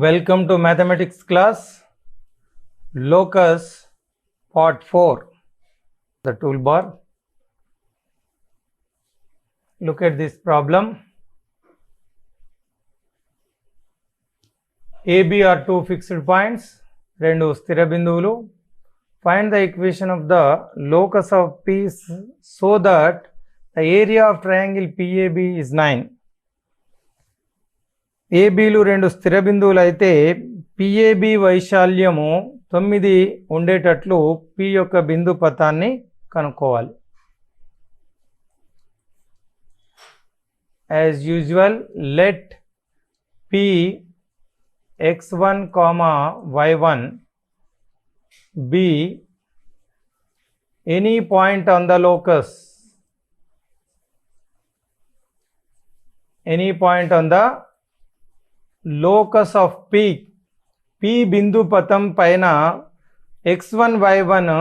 Welcome to mathematics class, locus part 4, the toolbar. Look at this problem. AB are two fixed points, rendu sthira binduvulu. Find the equation of the locus of P so that the area of triangle PAB is 9. ఏబీలు రెండు స్థిర బిందువులు అయితే PAB వైశాల్యము 9 ఉండేటట్లు P యొక్క బిందు పథాన్ని కనుక్కోవాలి. As usual let P x1, y1 be any point on the locus, any point on the locus of P బిందు పథం పైన x1 y1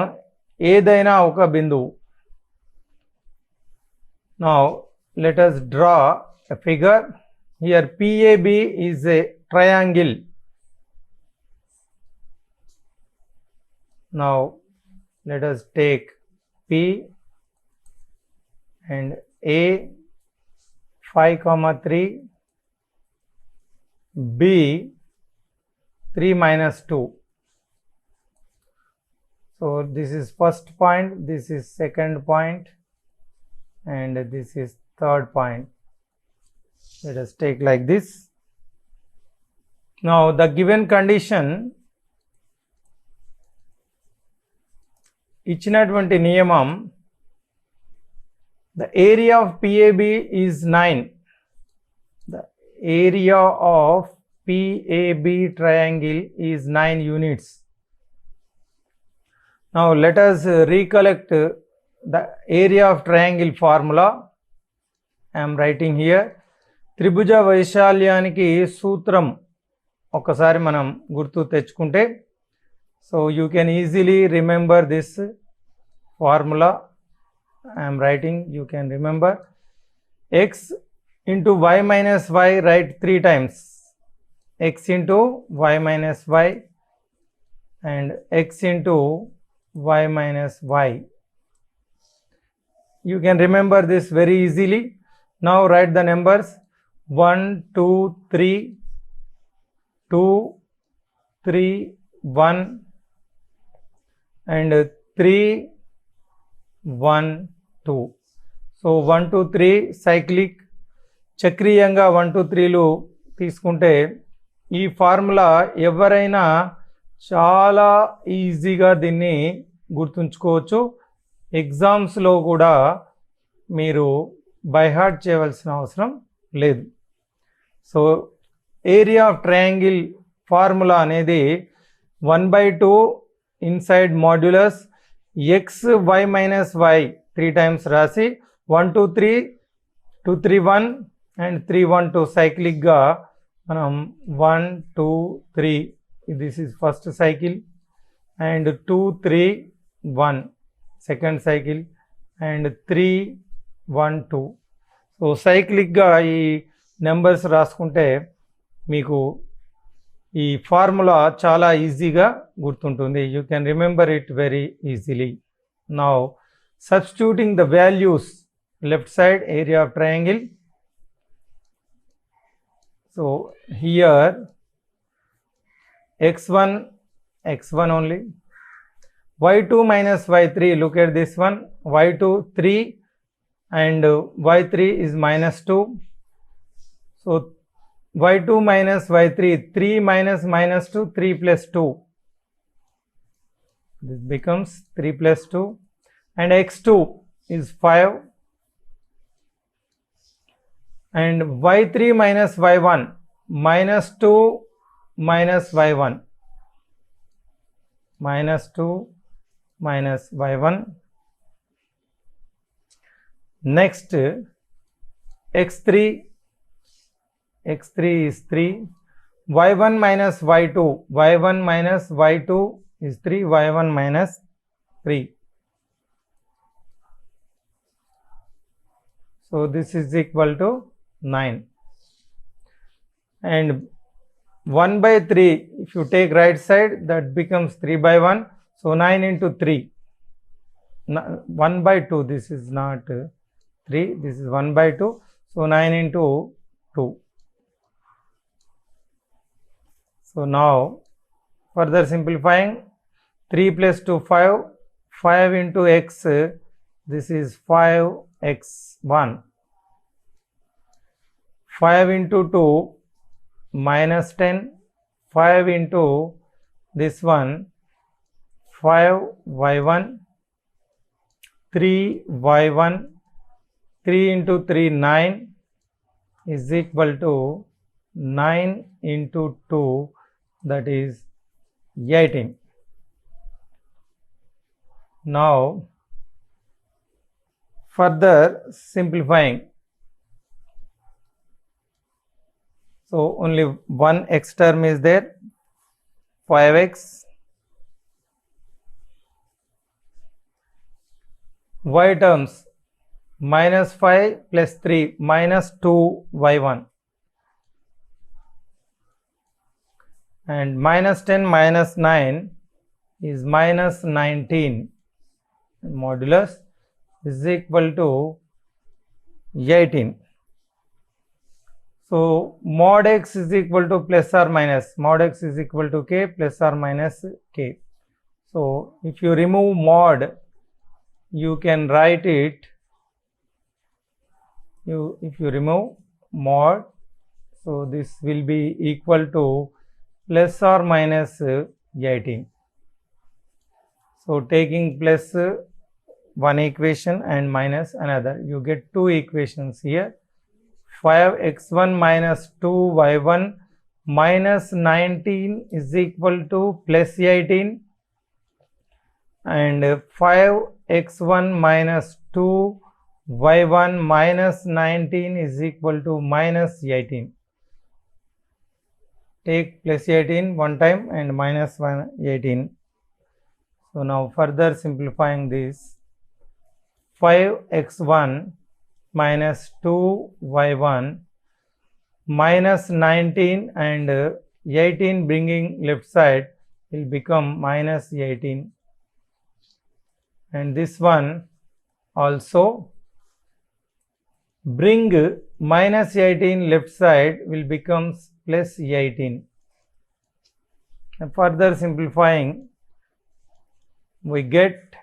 ఏదైనా ఒక బిందువు. Now let us draw a figure. Here PAB is a triangle. Now let us take P and A 5, 3, B 3 minus 2. So this is first point, this is second point, and this is third point. Let us take like this. Now the given condition, ఇచ్చినటువంటి నియమం, the area of PAB is 9. The area of PAB triangle is 9 units. Now let us recollect the area of triangle formula. I am writing here. త్రిభుజ వైశాల్యానికి సూత్రం ఒకసారి మనం గుర్తు తెచ్చుకుంటే, so you can easily remember this formula. I am writing, you can remember. X into y minus y, write 3 times. X into y minus y and x into y minus y. You can remember this very easily. Now write the numbers 1, 2, 3, 2, 3, 1 and 3, 1, 2. So 1, 2, 3 cyclic. చక్రీయంగా 1, 2, 3లు తీసుకుంటే ఈ formula ఎవరైనా చాలా ఈజీగా దీన్ని గుర్తుంచుకోవచ్చు. ఎగ్జామ్స్లో కూడా మీరు by heart చేయవలసిన అవసరం లేదు. So area of triangle formula అనేది 1/2 inside modulus x y minus y 3 times రాసి 1, 2, 3, 2, 3, 1 అండ్ 3, 1, 2 సైక్లిక్గా మనం 1, 2, 3 this is first cycle and 2, 3, 1 second cycle and 3, 1, 2. So సైక్లిక్గా ఈ నెంబర్స్ రాసుకుంటే మీకు ఈ ఫార్ములా చాలా ఈజీగా గుర్తుంటుంది. You can remember it very easily. Now substituting the values left side area of triangle. So here x1 only, y2 minus y3, look at this one, y2 3 and y3 is minus 2. So y2 minus y3, 3 minus minus 2, 3 plus 2. This becomes 3 plus 2 and x2 is 5 and y3 minus y1, minus 2 minus y1, minus 2 minus y1. Next x3 is 3, y1 minus y2, y1 minus y2 is 3, y1 minus 3. So this is equal to 9. And 1 by 3, if you take right side, that becomes 3 by 1. So 9 into 3. 1 by 2, this is not 3, this is 1 by 2. So 9 into 2. So now further simplifying, 3 plus 2, 5. 5 into x, this is 5x1. 5 into 2, minus 10. 5 into this one, 5y1. 3y1. 3 into 3, 9 is equal to 9 into 2, that is 18. Now further simplifying, so only one x term is there, 5x. Y terms, minus 5 plus 3, minus 2y1. And minus 10 minus 9 is minus 19. Modulus is equal to 18. So mod x is equal to plus or minus, mod x is equal to k plus or minus k. So if you remove mod, you can write it, if you remove mod, so this will be equal to plus or minus 18. So taking plus one equation and minus another, you get two equations here. 5x1 minus 2y1 minus 19 is equal to plus 18, and 5x1 minus 2y1 minus 19 is equal to minus 18. Take plus 18 one time and minus 18. So now further simplifying this, 5x1 minus 2y1 minus 19 and 18 bringing left side will become minus 18, and this one also bring minus 18 left side will become plus 18. And further simplifying, we get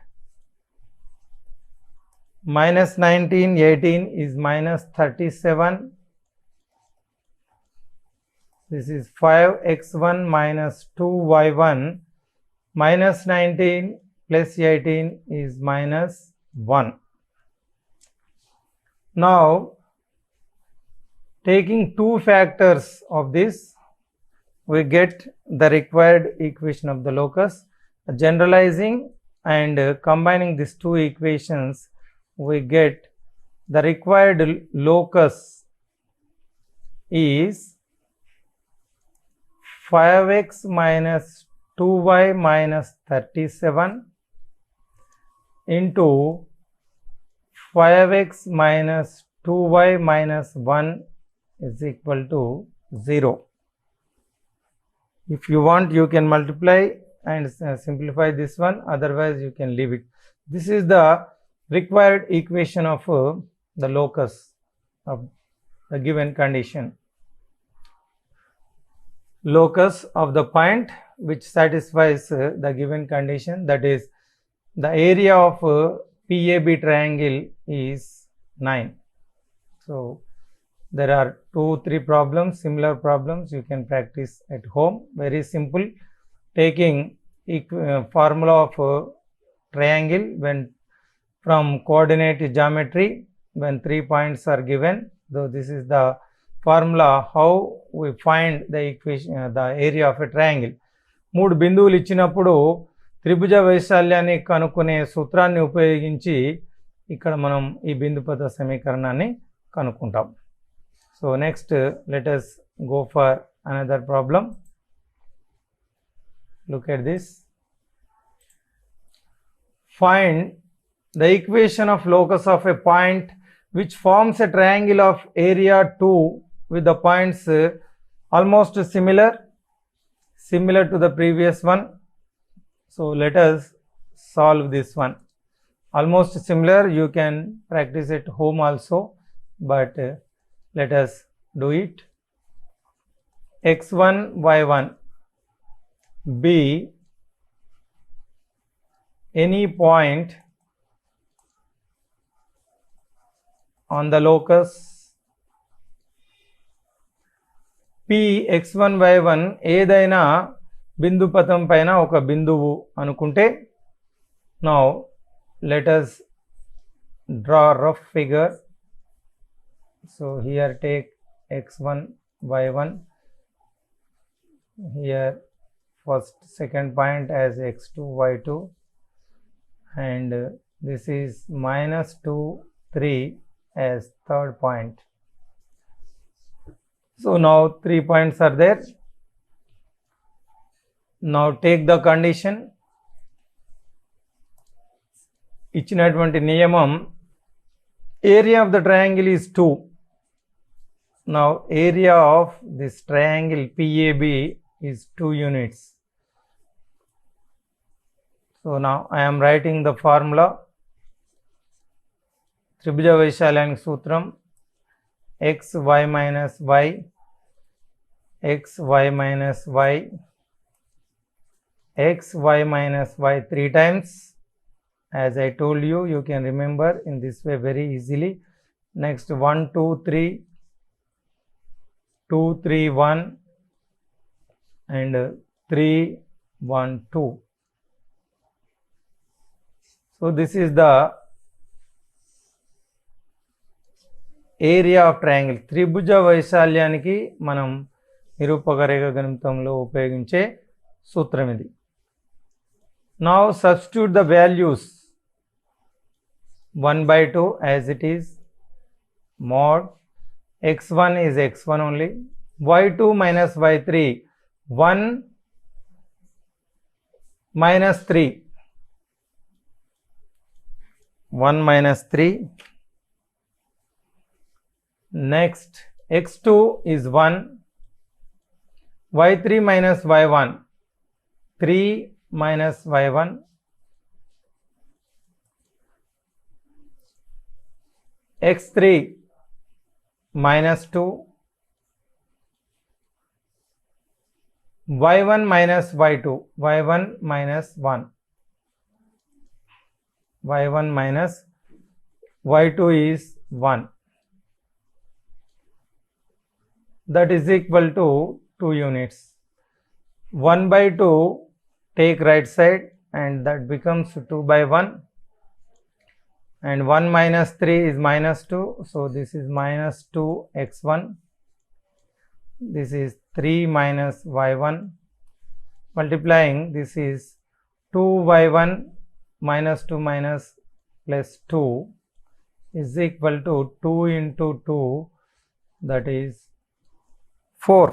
minus 19, 18 is minus 37. This is 5x1 minus 2y1 minus 19 plus 18 is minus 1. Now taking two factors of this, we get the required equation of the locus. Generalizing and combining these two equations, we get the required locus is 5x minus 2y minus 37 into 5x minus 2y minus 1 is equal to 0. If you want, you can multiply and simplify this one, otherwise you can leave it. This is the required equation of the locus of the given condition. Locus of the point which satisfies the given condition, that is the area of PAB triangle is 9. So there are 2-3 problems, similar problems you can practice at home. Very simple. Taking formula of triangle when from coordinate geometry, when 3 points are given, though this is the formula how we find the equation, the area of a triangle. 3 బిందువులు ఇచ్చినప్పుడు త్రిభుజ వైశాల్యాన్ని కనుక్కునే సూత్రాన్ని ఉపయోగించి ఇక్కడ మనం ఈ బిందుపథ సమీకరణాన్ని కనుక్కుంటాం. So next let us go for another problem. Look at this. Find the equation of locus of a point which forms a triangle of area 2 with the points almost similar similar to the previous one. So let us solve this one. Almost similar, you can practice at home also, but let us do it. x1 y1 be any point on the locus p x1 y1 ఏదైనా బిందు పథం పైన ఒక బిందువు అనుకుంటే, now let us draw rough figure. So here take x1 y1, here first second point as x2 y2, and this is -2 3 as third point. So now 3 points are there. Now take the condition. ఇచ్చినటువంటి నియమం, area of the triangle is 2. Now area of this triangle PAB is 2 units. So now I am writing the formula. త్రిభుజ వైశాల్యానికి సూత్రం x y minus y, x y minus y, x y minus y 3 times. As I told you, you can remember in this way very easily. Next 1 2 3, 2 3 1, and 3 1 2. So this is the area of triangle. త్రిభుజ వైశాల్యానికి మనం నిరూపక రేఖ గణితంలో ఉపయోగించే సూత్రం ఇది. Now substitute the values. 1/2 as it is, mod x1 is x1 only, y2 minus y3, 1 minus 3, 1 minus 3. Next x2 is 1, y3 minus y1, 3 minus y1, x3 minus 2, y1 minus y2, y1 minus 1, y1 minus y2 is 1. That is equal to 2 units. 1/2 take right side and that becomes 2/1, and 1 minus 3 is -2, so this is -2 x1. This is 3 minus y1, multiplying this is 2 y1 minus 2 minus plus 2 is equal to 2 into 2, that is 4.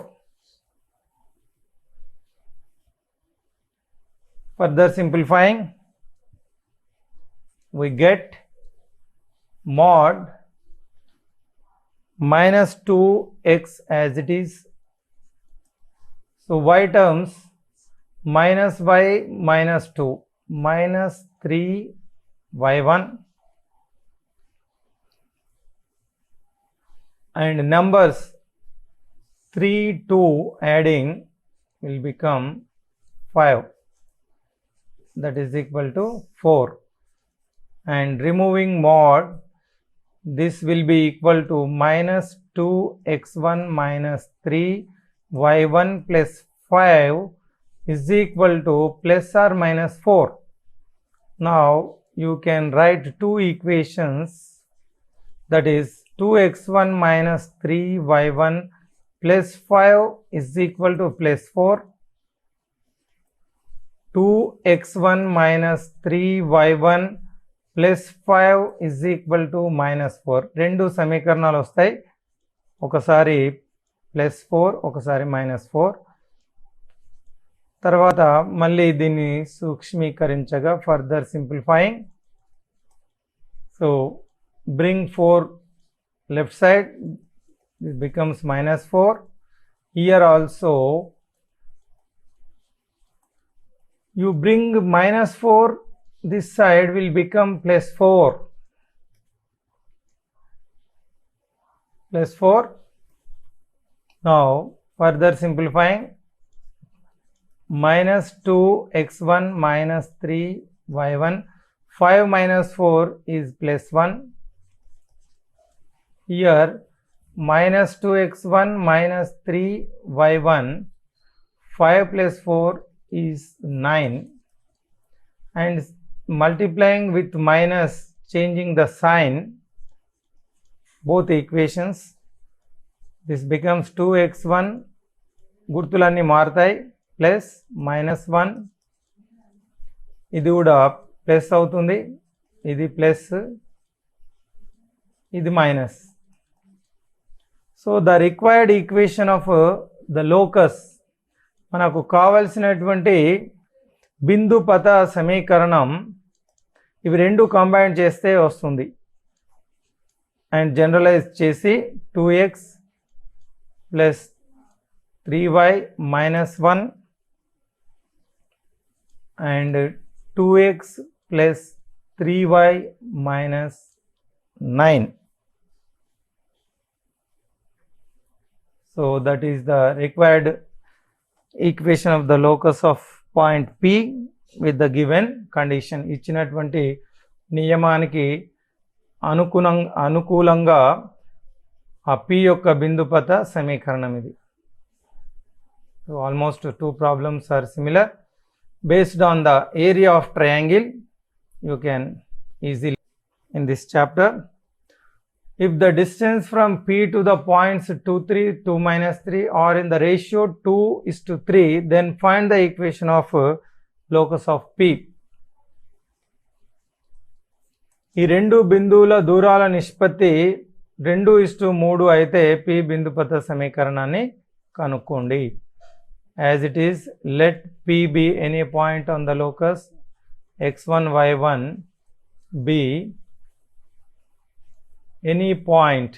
Further simplifying, we get mod -2x as it is. So y terms minus y minus 2 minus 3y1, and numbers 3 2 adding will become 5, that is equal to 4, and removing mod this will be equal to -2x1 minus 3y1 plus 5 is equal to plus or minus 4. Now you can write two equations, that is 2x1 minus 3y1 plus 5 is equal to plus 4, 2x1 minus 3y1 plus 5 is equal to minus 4. రెండు సమీకరణాలు వస్తాయి, ఒకసారి +4 ఒకసారి -4. తర్వాత మళ్ళీ దీన్ని సూక్ష్మీకరించగా further simplifying, so bring 4 left side, this becomes -4. Here also you bring minus 4, this side will become plus 4. Plus 4. Now further simplifying, minus 2x1 minus 3y1, 5 minus 4 is plus 1. Here minus 2x1 minus 3y1, 5 plus 4 is 9, and multiplying with minus, changing the sign, both equations, this becomes 2x1, గుర్తులన్నీ మారుతాయి, plus minus 1, ఇది కూడా plus అవుతుంది, ఇది plus, ఇది minus. So the required equation of the locus, మనకు కావలసినటువంటి బిందు పథ సమీకరణం, ఇవి రెండు కంబైన్ చేస్తే వస్తుంది. అండ్ జనరలైజ్ చేసి 2x plus 3y minus 1 and 2x plus 3y minus 9. So that is the required equation of the locus of point P with the given condition. ఇచ్చినటువంటి నియమానికి అనుకూలంగా ఆ P యొక్క బిందుపథ సమీకరణం ఇది. So almost two problems are similar. Based on the area of triangle, you can easily in this chapter. If the distance from P to the points 2, 3, 2, minus 3 are in the ratio 2:3, then find the equation of locus of P. ఈ రెండు బిందువుల దూరాల నిష్పత్తి 2:3 అయితే P బిందుపథ సమీకరణాన్ని కనుక్కోండి. As it is, let P be any point on the locus x1, y1 be any point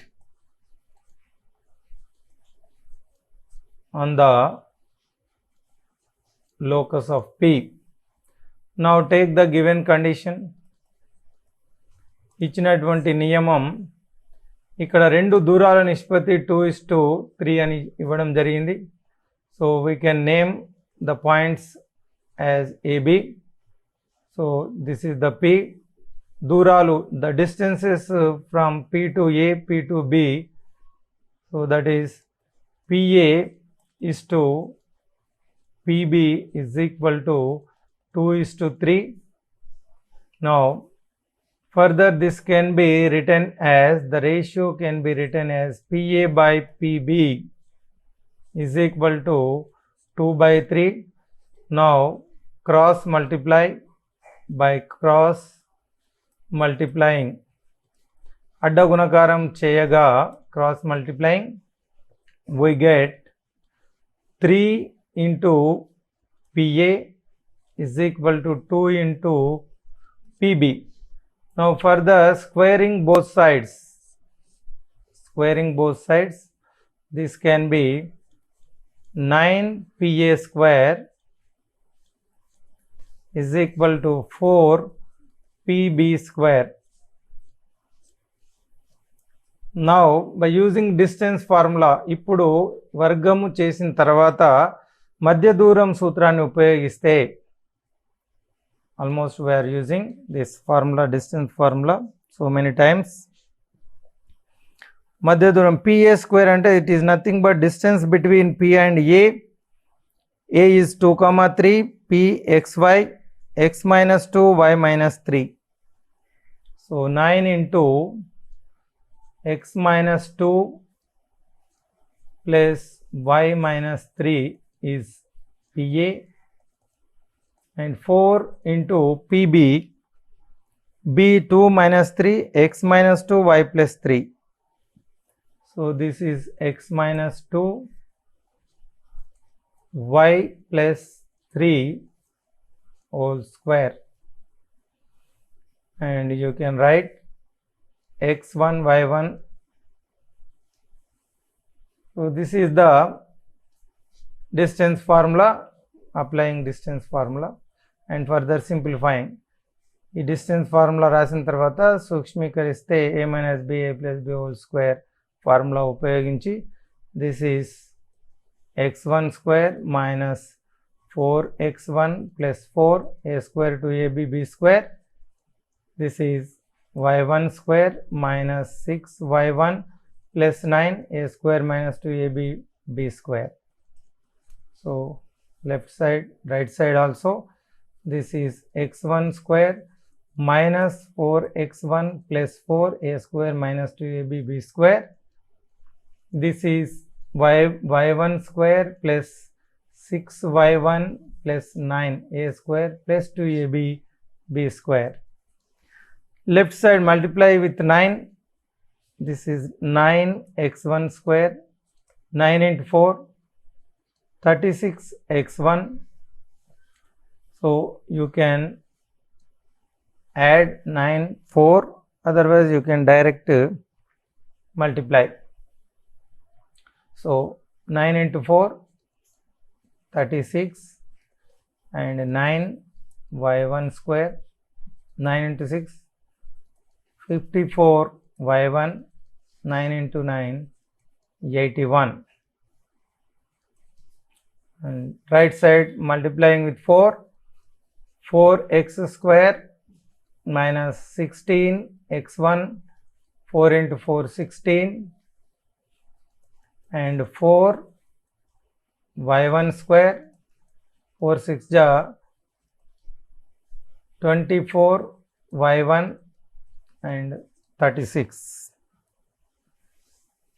on the locus of P. Now take the given condition. ఇచ్చినటువంటి నియమం, ఇక్కడ రెండు దూరాల నిష్పత్తి 2:3 అని ఇవ్వడం జరిగింది. So we can name the points as AB. So this is the P. దూరాలు, the distances from P to A, P to B. So that is PA is to PB is equal to 2:3. Now further this can be written as, the ratio can be written as PA by PB is equal to 2/3. Now cross multiply by cross multiplying, అడ్డ గుణకారం చేయగా cross multiplying, we get 3 into PA is equal to 2 into PB. Now further squaring both sides, this can be 9 PA square is equal to 4 PB square. Now by using distance formula, ఇప్పుడు వర్గము చేసిన తర్వాత మధ్య దూరం సూత్రాన్ని ఉపయోగిస్తే, almost we are using this formula, distance formula, so many times. మధ్య దూరం PA square అంటే it is nothing but distance between P and A. A is 2, 3, P xy, x minus 2, y minus 3. So 9 into x minus 2 plus y minus 3 is PA, and 4 into PB, B 2 minus 3, x minus 2, y plus 3. So this is x minus 2, y plus 3 whole square, and you can write x1, y1. So this is the distance formula, applying distance formula. And further simplifying. ఈ distance formula రాసిన తర్వాత సూక్ష్మీకరిస్తే a minus b a plus b whole square formula ఉపయోగించి this is x1 square minus 4x1 plus 4 a square two ab b square. This is y1 square minus 6y1 ప్లస్ 9 a square minus 2ab b square. So left side, right side also, this is x1 square minus 4x1 plus 4 a square minus 2ab b square. This is y1 square plus 6y1 plus 9 a square plus 2ab b square. Left side multiply with 9. This is 9x1 square, 9 into 4, 36x1. So you can add 9 4, otherwise you can direct multiply. So 9 into 4 36 and 9 y1 square, 9 into 6 54 y1, 9 into 9 81. And right side multiplying with 4, 4x square minus 16x1, 4 into 4 16, and 4 y1 square, 4 6 ja 24 y1 and 36.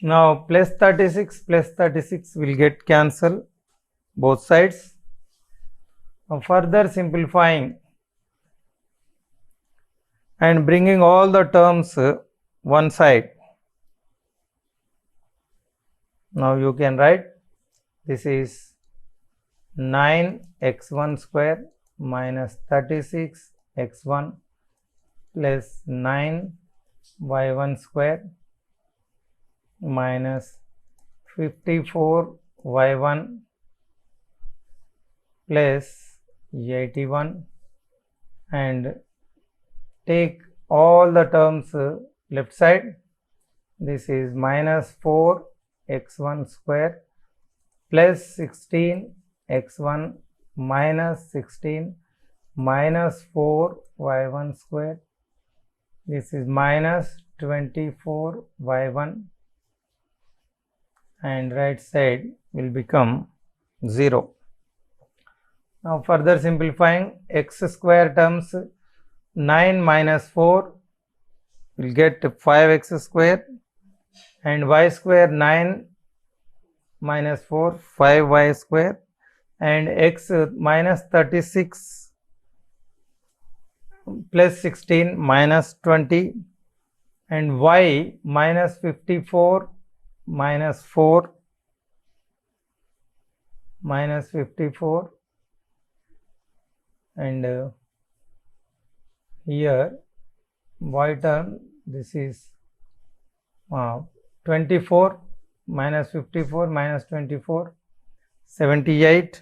Now plus 36 will get cancelled both sides. Now further simplifying and bringing all the terms one side. Now you can write this is 9x1 square minus 36x1 plus 9y1 square minus 54y1 plus 81, and take all the terms left side. This is minus 4x1 square plus 16x1 minus 16 minus 4y1 square. This is minus 24y1, and right side will become 0. Now further simplifying, x square terms 9 minus 4 will get 5x square, and y square 9 minus 4 5y square, and x minus 36 plus 16 minus 20, and y minus 54 minus 4 minus 54, and here y term this is 24 minus 54 minus 24 78,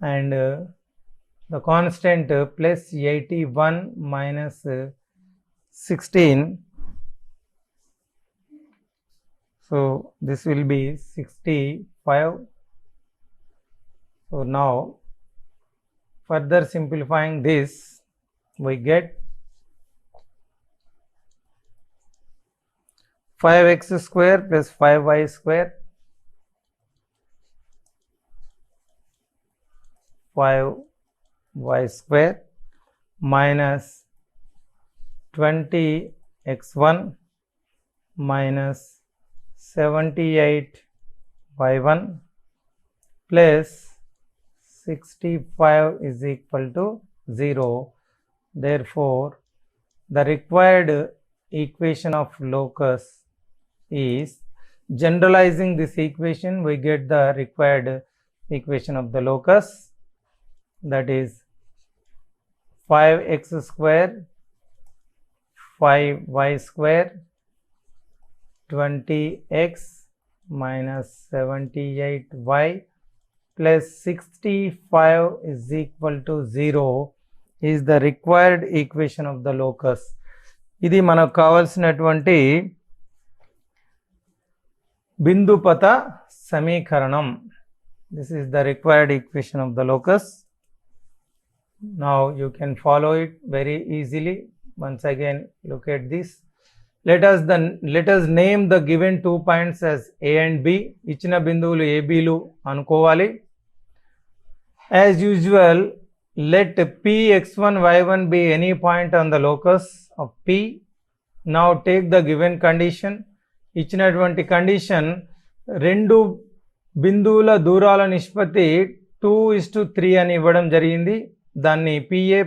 and the constant plus 81 minus 16, so this will be 65. So now further simplifying this, we get 5x square plus 5y square, 5y square minus 20x1 minus 78y1 plus 65 is equal to 0. Therefore, the required equation of locus is, generalizing this equation, we get the required equation of the locus, that is 5x square 5y square 20x minus 78y plus 65 is equal to 0 is the required equation of the locus. ఇది మనకు కావాల్సినటువంటి బిందుపత సమీకరణం. This is the required equation of the locus. Now you can follow it very easily. Once again, look at this. Let us name the given 2 points as A and B. ఇచ్చిన బిందువులు A, B లు అనుకోవాలి. As usual, let P x1 y1 be any point on the locus of P. Now take the given condition. ఇచ్చినటువంటి condition రెండు బిందువుల దూరాల నిష్పత్తి 2:3 అని ఇవ్వడం జరిగింది. దాన్ని PA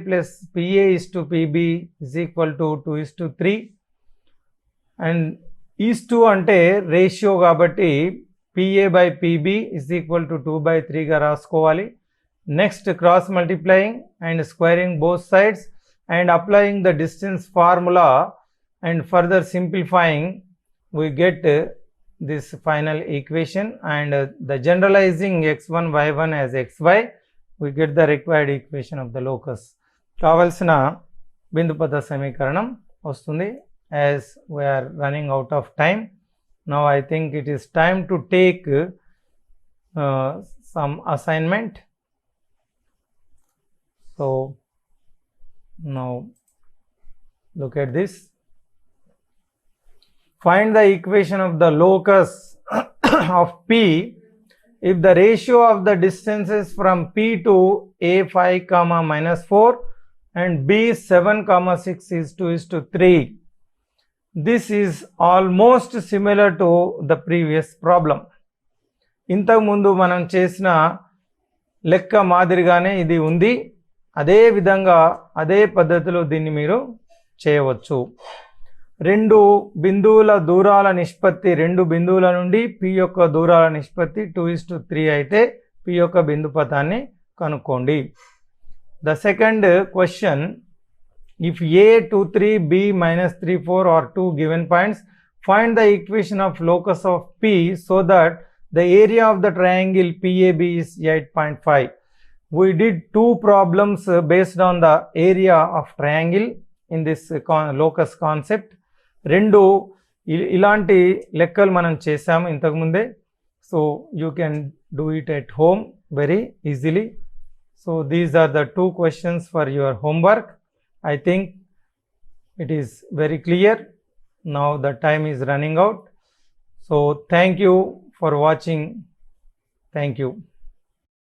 is to PB is equal to 2:3 and is to అంటే రేషియో కాబట్టి PA by PB is equal to 2/3 గా రాసుకోవాలి. Next cross multiplying and squaring both sides and applying the distance formula and further simplifying we get this final equation and the generalizing x1 y1 as xy we get the required equation of the locus. కావాల్సిన బిందుపత సమీకరణం వస్తుంది. As we are running out of time, now I think it is time to take some assignment. So now look at this. Find the equation of the locus of P if the ratio of the distances from P to A 5, -4 and B 7, 6 is 2:3. This is almost similar to the previous problem. ఇంతకు ముందు మనం చేసిన లెక్క మాదిరిగానే ఇది ఉంది. అదే విధంగా అదే పద్ధతిలో దీన్ని మీరు చేయవచ్చు. రెండు బిందువుల దూరాల నిష్పత్తి, రెండు బిందువుల నుండి P యొక్క దూరాల నిష్పత్తి 2:3 అయితే P యొక్క బిందుపతాన్ని కనుక్కోండి. The second question, if A 2, 3, B -3, 4 are two given points, find the equation of locus of P so that the area of the triangle PAB is 8.5. We did two problems based on the area of triangle in this locus concept. రెండు ఇలాంటి లెక్కలు మనం చేసాము ఇంతకుముందే. So you can do it at home very easily. So these are the 2 questions for your homework. I think it is very clear. Now the time is running out. So thank you for watching. Thank you.